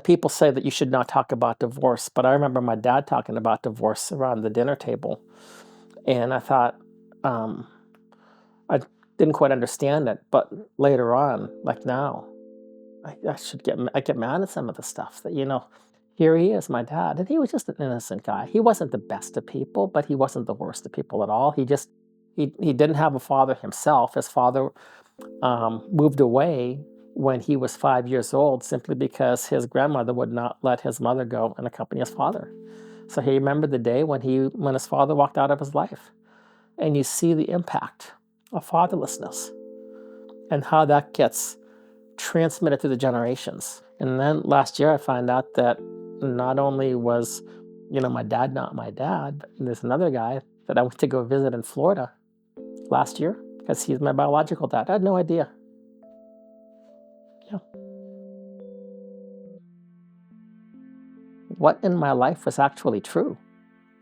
People say that you should not talk about divorce, but I remember my dad talking about divorce around the dinner table, and I thought, um, I didn't quite understand it, but later on, like now, I get mad at some of the stuff that, here he is, my dad, and he was just an innocent guy. He wasn't the best of people, but he wasn't the worst of people at all. He didn't have a father himself. His father moved away when he was 5 years old simply because his grandmother would not let his mother go and accompany his father. So he remembered the day when his father walked out of his life. And you see the impact of fatherlessness and how that gets transmitted through the generations. And then last year I found out that not only was, my dad not my dad, but there's another guy that I went to go visit in Florida last year because he's my biological dad. I had no idea. Yeah. What in my life was actually true?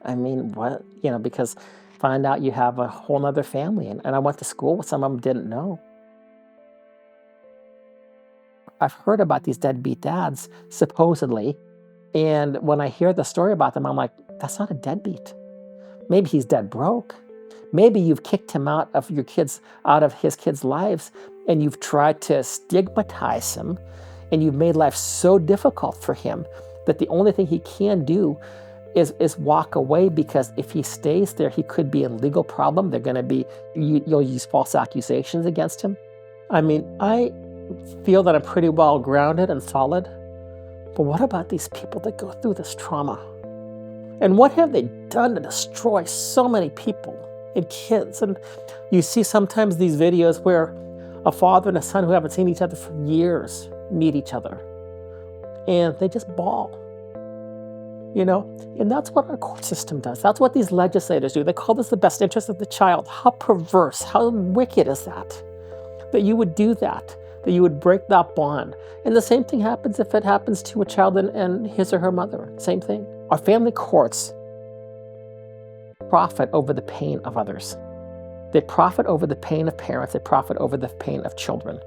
I mean, what, because find out you have a whole other family. And I went to school with some of them didn't know. I've heard about these deadbeat dads, supposedly. And when I hear the story about them, I'm like, that's not a deadbeat. Maybe he's dead broke. Maybe you've kicked him out of his kids' lives, and you've tried to stigmatize him, and you've made life so difficult for him that the only thing he can do is walk away, because if he stays there, he could be in legal problem. You'll use false accusations against him. I mean, I feel that I'm pretty well grounded and solid, but what about these people that go through this trauma? And what have they done to destroy so many people and kids? And you see sometimes these videos where a father and a son who haven't seen each other for years meet each other, and they just bawl. And that's what our court system does. That's what these legislators do. They call this the best interest of the child. How perverse, how wicked is that you would do that you would break that bond. And the same thing happens if it happens to a child and his or her mother. Same thing. Our family courts profit over the pain of others. They profit over the pain of parents. They profit over the pain of children.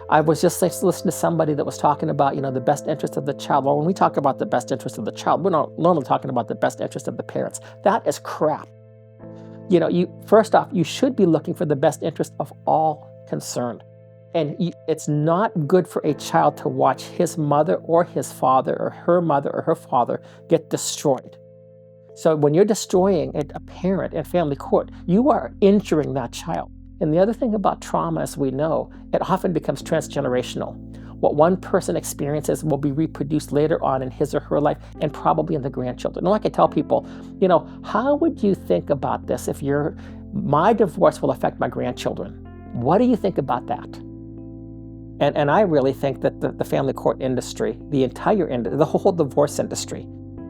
I was just listening to somebody that was talking about, the best interest of the child. Well, when we talk about the best interest of the child, we're not normally talking about the best interest of the parents. That is crap. First off, you should be looking for the best interest of all concerned. And it's not good for a child to watch his mother or his father or her mother or her father get destroyed. So when you're destroying a parent in family court, you are injuring that child. And the other thing about trauma, as we know, it often becomes transgenerational. What one person experiences will be reproduced later on in his or her life, and probably in the grandchildren. And like I tell people, how would you think about this if my divorce will affect my grandchildren? What do you think about that? And I really think that the family court industry, the whole divorce industry,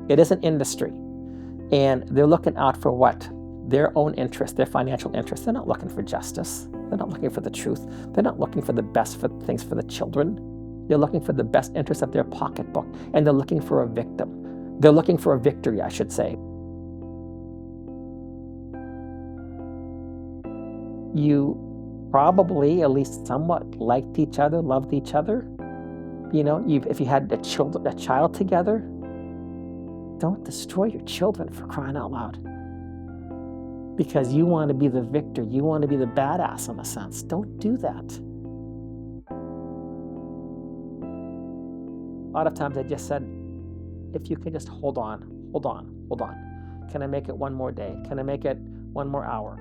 it is an industry. And they're looking out for what? Their own interest, their financial interest. They're not looking for justice. They're not looking for the truth. They're not looking for the best things for the children. They're looking for the best interest of their pocketbook. And they're looking for a victim. They're looking for a victory, I should say. You probably at least somewhat liked each other, loved each other. If you had a child together, don't destroy your children, for crying out loud. Because you want to be the victor, you want to be the badass in a sense. Don't do that. A lot of times I just said, if you can just hold on. Can I make it one more day? Can I make it one more hour?